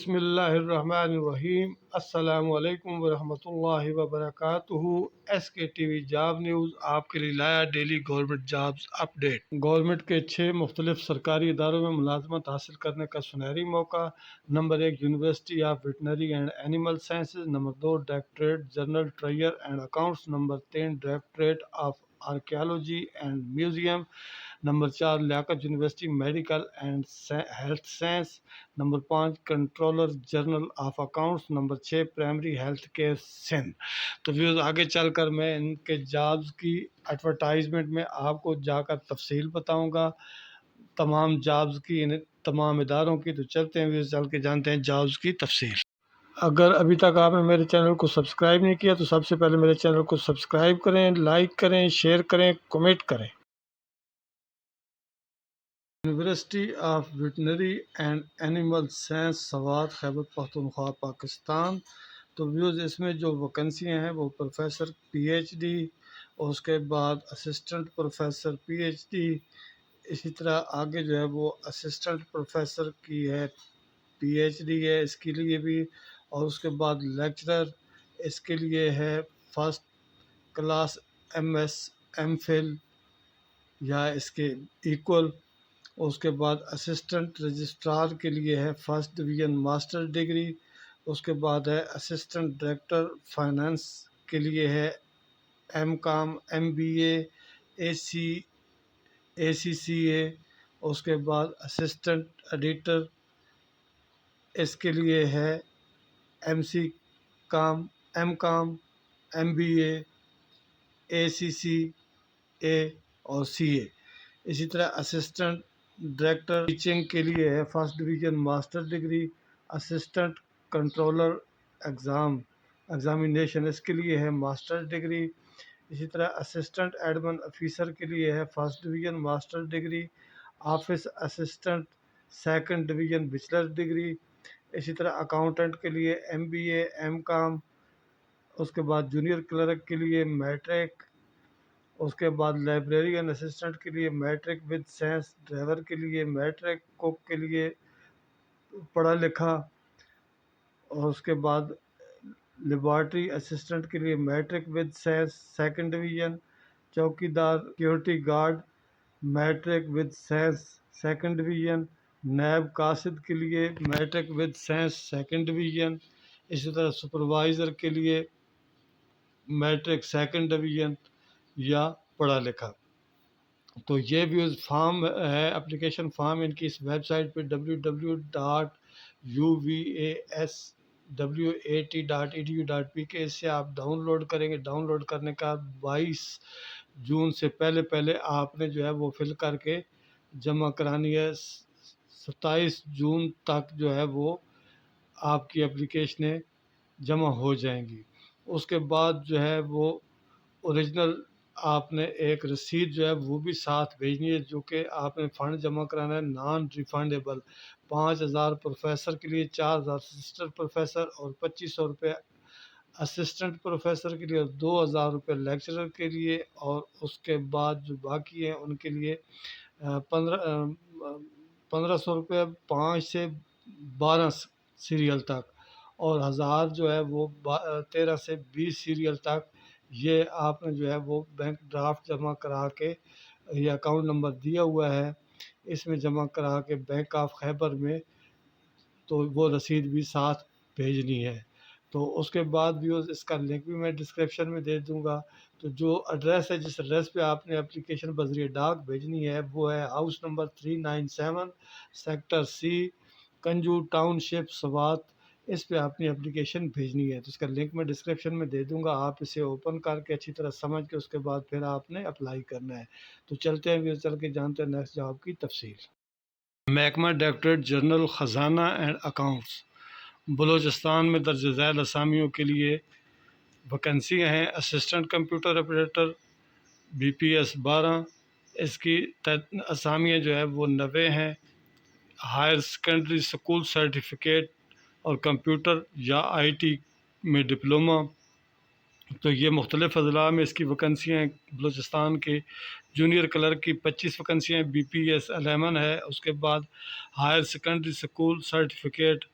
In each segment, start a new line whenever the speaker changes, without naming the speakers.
بسم اللہ الرحمن الرحیم۔ السلام علیکم ورحمۃ اللہ وبرکاتہ۔ ایس کے ٹی وی جاب نیوز آپ کے لیے لایا ڈیلی گورنمنٹ جابز اپ ڈیٹ۔ گورنمنٹ کے 6 مختلف سرکاری اداروں میں ملازمت حاصل کرنے کا سنہری موقع۔ Number 1 university of veterinary and animal sciences. Number 2 directorate general ٹریئر and accounts. Number 3 directorate of archaeology and museum. Number 4 Liaquat university medical and health science. Number 5 controller general of accounts. Number 6 primary health care Sindh. تو views آگے چل کر میں ان کے jobs کی advertisement میں آپ کو جا کر تفصیل بتاؤں گا، تمام جابز کی، ان تمام اداروں کی۔ تو چلتے ہیں ویوز، چل کے جانتے ہیں جابز کی تفصیل۔ اگر ابھی تک آپ نے میرے چینل کو سبسکرائب نہیں کیا تو سب سے پہلے میرے چینل کو سبسکرائب کریں، لائک کریں، شیئر کریں، کمنٹ کریں۔ University of veterinary and animal science Swat, Khyber Pakhtunkhwa, Pakistan. تو ویوز اس میں جو ویکنسیاں ہیں وہ پروفیسر پی ایچ ڈی، اور اس کے بعد assistant professor P H D, اسی طرح آگے جو ہے وہ اسسٹنٹ پروفیسر کی ہے، پی ایچ ڈی ہے اس کے لیے بھی، اور اس کے بعد لیکچرر اس کے لیے ہے first class M S M phil یا اس کے ایکول۔ اس کے بعد اسسٹنٹ رجسٹرار کے لیے ہے فرسٹ ڈویژن ماسٹر ڈگری۔ اس کے بعد ہے اسسٹنٹ ڈائریکٹر فائنانس کے لیے ہے ایم کام ایم بی اے سی سی اے۔ اس کے بعد اسسٹنٹ ایڈیٹر اس کے لیے ہے ایم سی کام ایم بی اے سی سی اے اور سی اے۔ اسی طرح اسسٹنٹ ڈائریکٹر ٹیچنگ کے لیے ہے first division master degree. Assistant controller examination اس کے لیے ہے ماسٹر ڈگری۔ اسی طرح اسسٹنٹ ایڈمن آفیسر کے لیے ہے first division master degree. Office assistant second division bachelor degree. اسی طرح اکاؤنٹنٹ کے لیے ایم بی اے ایم کام۔ اس کے بعد جونیئر کلرک کے لیے میٹرک۔ اس کے بعد لائبریرین اسسٹنٹ کے لیے میٹرک ود سائنس، ڈرائیور کے لیے میٹرک، کوک کے لیے پڑھا لکھا۔ اور اس کے بعد لیبارٹری اسسٹنٹ کے لیے matric with science second division. چوکیدار security guard matric with science second division. نیب قاصد کے لیے matric with science second division. اسی طرح سپروائزر کے لیے میٹرک سیکنڈ ڈویژن یا پڑھا لکھا۔ تو یہ بھی فارم ہے، اپلیکیشن فارم ان کی اس ویب سائٹ پہ www.uvaswat.edu.pk۔ اس سے آپ ڈاؤن لوڈ کریں گے۔ ڈاؤن لوڈ کرنے کا 22 جون سے پہلے آپ نے جو ہے وہ فل کر کے جمع کرانی ہے۔ 27 جون تک جو ہے وہ آپ کی اپلیکیشنیں جمع ہو جائیں گی۔ اس کے بعد جو ہے وہ اوریجنل آپ نے ایک رسید جو ہے وہ بھی ساتھ بھیجنی ہے، جو کہ آپ نے فنڈ جمع کرانا ہے نان ریفنڈیبل۔ 5000 پروفیسر کے لیے، 4000 اسسٹنٹ پروفیسر اور 2500 روپے اسسٹنٹ پروفیسر کے لیے، اور 2000 روپے لیکچرر کے لیے، اور اس کے بعد جو باقی ہیں ان کے لیے 1500 روپے 5 سے 12 سیریل تک، اور 1000 جو ہے وہ 13 سے 20 سیریل تک۔ یہ آپ نے جو ہے وہ بینک ڈرافٹ جمع کرا کے، یہ اکاؤنٹ نمبر دیا ہوا ہے، اس میں جمع کرا کے بینک آف خیبر میں، تو وہ رسید بھی ساتھ بھیجنی ہے۔ تو اس کے بعد بھی اس کا لنک بھی میں ڈسکرپشن میں دے دوں گا۔ تو جو ایڈریس ہے، جس ایڈریس پہ آپ نے اپلیکیشن بذریعہ ڈاک بھیجنی ہے، وہ ہے ہاؤس نمبر 397 سیکٹر سی، کنجو ٹاؤن شپ، سوات۔ اس پہ اپنی اپلیکیشن بھیجنی ہے۔ تو اس کا لنک میں ڈسکرپشن میں دے دوں گا، آپ اسے اوپن کر کے اچھی طرح سمجھ کے اس کے بعد پھر آپ نے اپلائی کرنا ہے۔ تو چلتے ہیں، چل کے جانتے ہیں نیکسٹ جاب کی تفصیل۔ محکمہ ڈائریکٹریٹ جنرل خزانہ اینڈ اکاؤنٹس بلوچستان میں درج ذیل اسامیوں کے لیے ویکنسیاں ہیں۔ Assistant computer operator B P S 12، اس کی اسامیاں جو ہے وہ 90 ہیں۔ ہائر سیکنڈری اسکول سرٹیفکیٹ اور کمپیوٹر یا آئی ٹی میں ڈپلومہ۔ تو یہ مختلف اضلاع میں اس کی ویکنسیاں ہیں۔ بلوچستان کے جونیئر کلرک کی 25 ویکنسیاں ہیں، بی پی ایس 11 ہے۔ اس کے بعد ہائر سیکنڈری اسکول سرٹیفکیٹ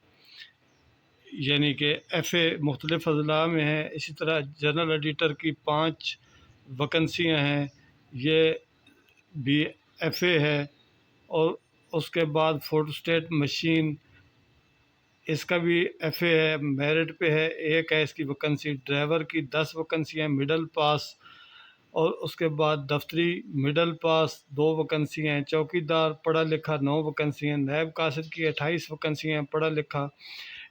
یعنی کہ ایف اے مختلف اضلاع میں ہیں. اسی طرح جنرل ایڈیٹر کی 5 ویکنسیاں ہیں، یہ بھی ایف اے ہے. اور اس کے بعد فوٹو اسٹیٹ مشین، اس کا بھی ایف اے ہے، میرٹ پہ ہے، ایک ہے اس کی ویکنسی. ڈرائیور کی 10 ویکنسی ہیں، مڈل پاس. اور اس کے بعد دفتری مڈل پاس 2 ویکنسی ہیں. چوکی دار پڑھا لکھا 9 ویکنسی ہیں. نیب قاصد کی 28 ویکنسی ہیں پڑھا لکھا.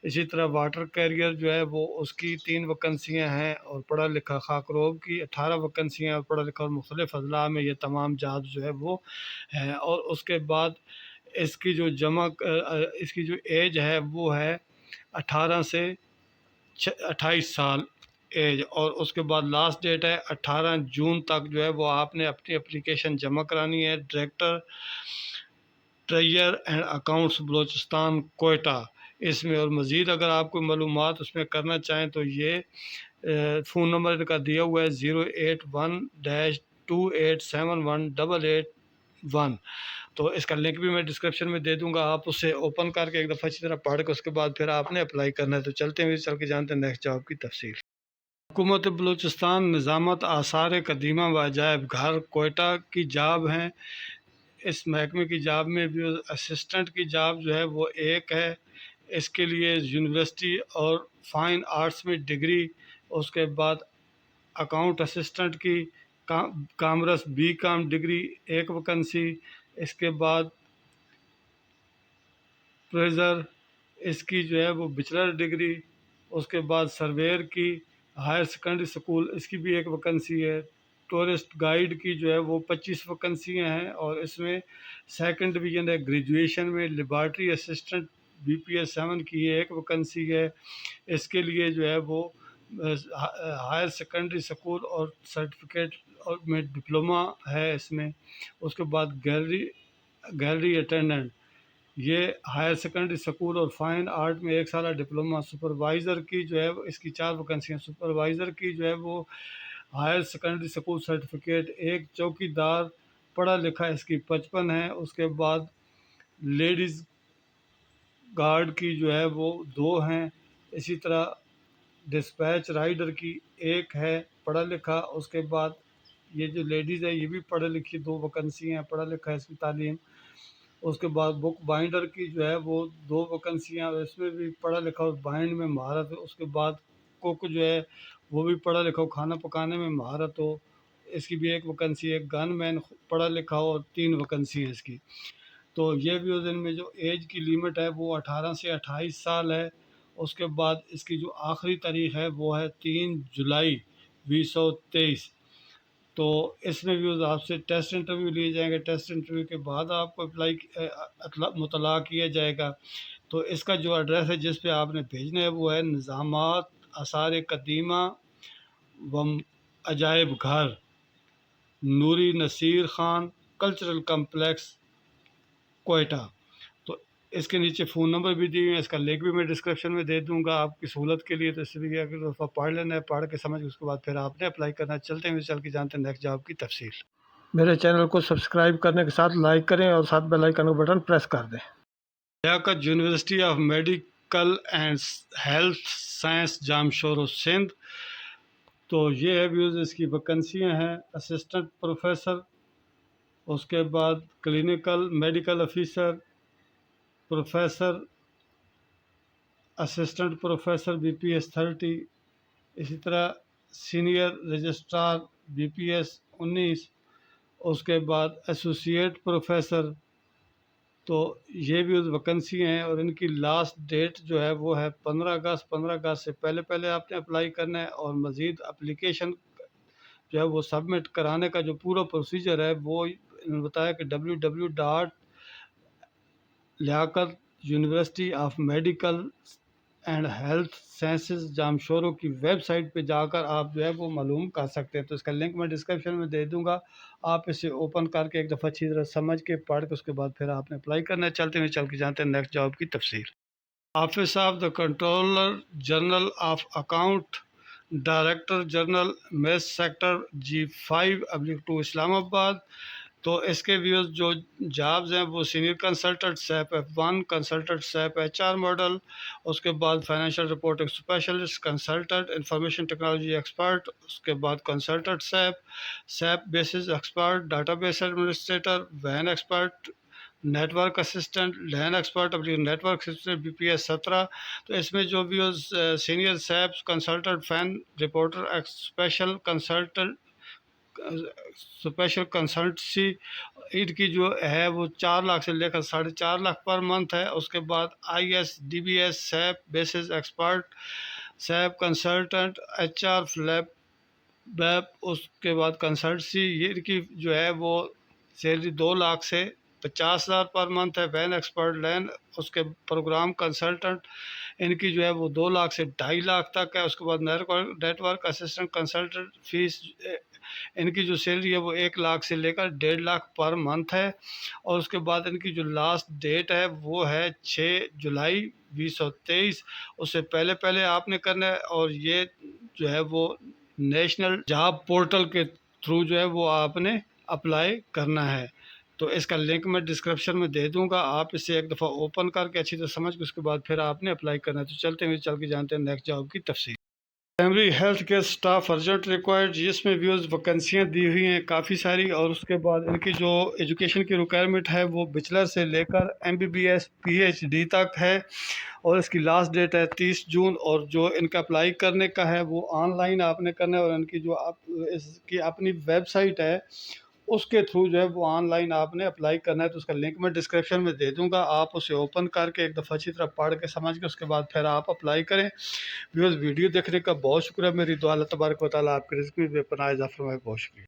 اسی طرح واٹر کیریئر جو ہے وہ اس کی 3 ویکنسیاں ہیں اور پڑھا لکھا. خاکروب کی 18 ویکنسیاں اور پڑھا لکھا. اور مختلف اضلاع میں یہ تمام جاب جو ہے وہ ہیں. اور اس کے بعد اس کی جو اس کی جو ایج ہے وہ ہے 18 سے 28 سال ایج. اور اس کے بعد لاسٹ ڈیٹ ہے 18 جون تک جو ہے وہ آپ نے اپنی اپلیکیشن جمع کرانی ہے. Director treasury and accounts Balochistan Quetta اس میں. اور مزید اگر آپ کو معلومات اس میں کرنا چاہیں تو یہ فون نمبر ان کا دیا ہوا ہے 081-28718881. تو اس کا لنک بھی میں ڈسکرپشن میں دے دوں گا، آپ اسے اوپن کر کے ایک دفعہ اچھی طرح پڑھ کے اس کے بعد پھر آپ نے اپلائی کرنا ہے. تو چلتے ہیں چل کے جانتے ہیں نیکسٹ جاب کی تفصیل. حکومت بلوچستان نظامت آثار قدیمہ و عجائب گھر کوئٹہ کی جاب ہیں. اس محکمے کی جاب میں بھی اسسٹنٹ کی جاب جو ہے وہ ایک ہے. اس کے لیے یونیورسٹی اور فائن آرٹس میں ڈگری. اس کے بعد اکاؤنٹ اسسٹنٹ کی commerce B com degree 1 vacancy. اس کے بعد پریزر اس کی جو ہے وہ بیچلر ڈگری. اس کے بعد سرویئر کی ہائر سیکنڈری اسکول اس کی بھی 1 ویکنسی ہے. ٹورسٹ گائیڈ کی جو ہے وہ 25 ویکنسیاں ہیں اور اس میں 2nd ڈویژن ہے. گریجویشن میں laboratory assistant B P S 7 کی 1 ویکنسی ہے. اس کے لیے جو ہے وہ ہائر سیکنڈری اسکول اور سرٹیفکیٹ اور میں ڈپلومہ ہے اس میں. اس کے بعد گیلری اٹینڈنٹ یہ ہائر سیکنڈری اسکول اور فائن آرٹ میں 1 سالہ ڈپلومہ. سپروائزر کی جو ہے اس کی 4 ویکنسیاں. سپروائزر کی جو ہے وہ ہائر سیکنڈری اسکول سرٹیفکیٹ. 1 چوکی دار پڑھا لکھا اس کی 55 ہے. اس کے بعد لیڈیز گارڈ کی جو ہے وہ 2 ہیں. اسی طرح ڈسپیچ رائڈر کی 1 ہے پڑھا لکھا. اس کے بعد یہ جو لیڈیز ہے یہ بھی پڑھے لکھی 2 ویکنسی ہیں پڑھا لکھا اس کی تعلیم. اس کے بعد بک بائنڈر کی جو ہے وہ 2 ویکنسیاں اس میں بھی پڑھا لکھا اور بائنڈ میں مہارت. اس کے بعد کوک جو ہے وہ بھی پڑھا لکھا ہو، کھانا پکانے میں مہارت ہو، اس کی بھی 1 ویکنسی ہے. گن مین پڑھا لکھا ہو اور 3 ویکنسی ہے اس کی. تو یہ بھی اس دن میں جو ایج کی لیمٹ ہے وہ 18 سے 28 سال ہے. اس کے بعد اس کی جو آخری تاریخ ہے وہ ہے 3 جولائی 2023. تو اس میں بھی آپ سے ٹیسٹ انٹرویو لیے جائیں گے. ٹیسٹ انٹرویو کے بعد آپ کو مطلع کیا جائے گا. تو اس کا جو ایڈریس ہے جس پہ آپ نے بھیجنا ہے وہ ہے نظامات آثار قدیمہ و عجائب گھر، نوری نصیر خان کلچرل کمپلیکس کوئٹہ. تو اس کے نیچے فون نمبر بھی دی ہوئے ہیں، اس کا لنک بھی میں ڈسکرپشن میں دے دوں گا آپ کی سہولت کے لیے. تو اس لیے اگر دفعہ پڑھ لینا ہے، پڑھ کے سمجھ اس کے بعد پھر آپ نے اپلائی کرنا ہے. چلتے ہیں چل کے جانتے ہیں نیکسٹ جاب کی تفصیل. میرے چینل کو سبسکرائب کرنے کے ساتھ لائک کریں اور ساتھ بیل آئیکن کا بٹن پریس کر دیں. Liaquat university of medical and health science Jamshoro Sindh. تو یہ ہے ویوز اس کی ویکنسیاں ہیں. اسسٹنٹ پروفیسر، اس کے بعد clinical medical officer, professor, assistant professor B P S 30. اسی طرح senior registrar B P S 19. اس کے بعد ایسوسیٹ پروفیسر. تو یہ بھی ویکنسی ہیں اور ان کی لاسٹ ڈیٹ جو ہے وہ ہے 15 اگست. 15 اگست سے پہلے آپ نے اپلائی کرنا ہے. اور مزید اپلیکیشن جو ہے وہ سبمٹ کرانے کا جو پورا پروسیجر ہے وہ انہوں نے بتایا کہ www. Liaquat university of medical and health sciences Jamshoro کی ویب سائٹ پہ جا کر آپ جو ہے وہ معلوم کر سکتے ہیں. تو اس کا لنک میں ڈسکرپشن میں دے دوں گا، آپ اسے اوپن کر کے ایک دفعہ اچھی طرح سمجھ کے پڑھ کے اس کے بعد پھر آپ نے اپلائی کرنا ہے. چلتے ہوئے چل کے جانتے ہیں نیکسٹ جاب کی تفصیل. Office of the controller general of account, director general میس سیکٹر G5/2 اسلام آباد. تو اس کے ویوز جو جابز ہیں وہ senior consultant SAP F1 consultant SAP HR model, اس کے بعد financial reporting specialist consultant, information technology expert, اس کے بعد consultant SAP basis expert, database administrator, وین expert, network assistant, LAN expert, network assistant BPS 17۔ تو اس میں جو ویوز سینئر سیپ کنسلٹنٹ فین رپورٹر اسپیشل کنسلٹنسی، ان کی جو ہے وہ 4 لاکھ سے لے کر 4.5 لاکھ پر منتھ ہے۔ اس کے بعد ISDBS SAP basis expert, SAP consultant HR فلیپ، اس کے بعد کنسلٹنسی، یہ ان کی جو ہے وہ سیلری 2 لاکھ سے 50,000 پر منتھ ہے۔ وین ایکسپرٹ لین، اس کے پروگرام کنسلٹنٹ، ان کی جو ہے وہ 2 لاکھ سے 2.5 لاکھ تک ہے۔ اس کے بعد network assistant consultant fees, ان کی جو سیلری ہے وہ 1 لاکھ سے لے کر 1.5 لاکھ پر منتھ ہے۔ اور اس کے بعد ان کی جو لاسٹ ڈیٹ ہے وہ ہے 6 جولائی 2023۔ اس سے پہلے آپ نے کرنا ہے، اور یہ جو ہے وہ نیشنل جاب پورٹل کے تھرو جو ہے وہ آپ نے اپلائی کرنا ہے۔ تو اس کا لنک میں ڈسکرپشن میں دے دوں گا، آپ اسے ایک دفعہ اوپن کر کے اچھی طرح سمجھ کے اس کے بعد پھر آپ نے اپلائی کرنا ہے۔ تو چلتے ہوئے چل کے جانتے ہیں نیکسٹ جاب کی تفصیل۔ Primary health care staff urgent required, جس میں ویوز ویکنسیاں دی ہوئی ہیں کافی ساری، اور اس کے بعد ان کی جو ایجوکیشن کی ریکوائرمنٹ ہے وہ بیچلر سے لے کر MBBS PhD تک ہے، اور اس کی لاسٹ ڈیٹ ہے 30 جون۔ اور جو ان کا اپلائی کرنے کا ہے وہ آن لائن آپ نے کرنا ہے، اور ان کی جو اس کی اپنی ویب سائٹ ہے اس کے تھرو جو ہے وہ آن لائن آپ نے اپلائی کرنا ہے۔ تو اس کا لنک میں ڈسکرپشن میں دے دوں گا، آپ اسے اوپن کر کے ایک دفعہ اچھی طرح پڑھ کے سمجھ کے اس کے بعد پھر آپ اپلائی کریں۔ ویڈیو دیکھنے کا بہت شکریہ، میری دعا اللہ تبارک و تعالیٰ آپ کے رزق میں بے پناہ اضافہ فرمائے۔ بہت شکریہ۔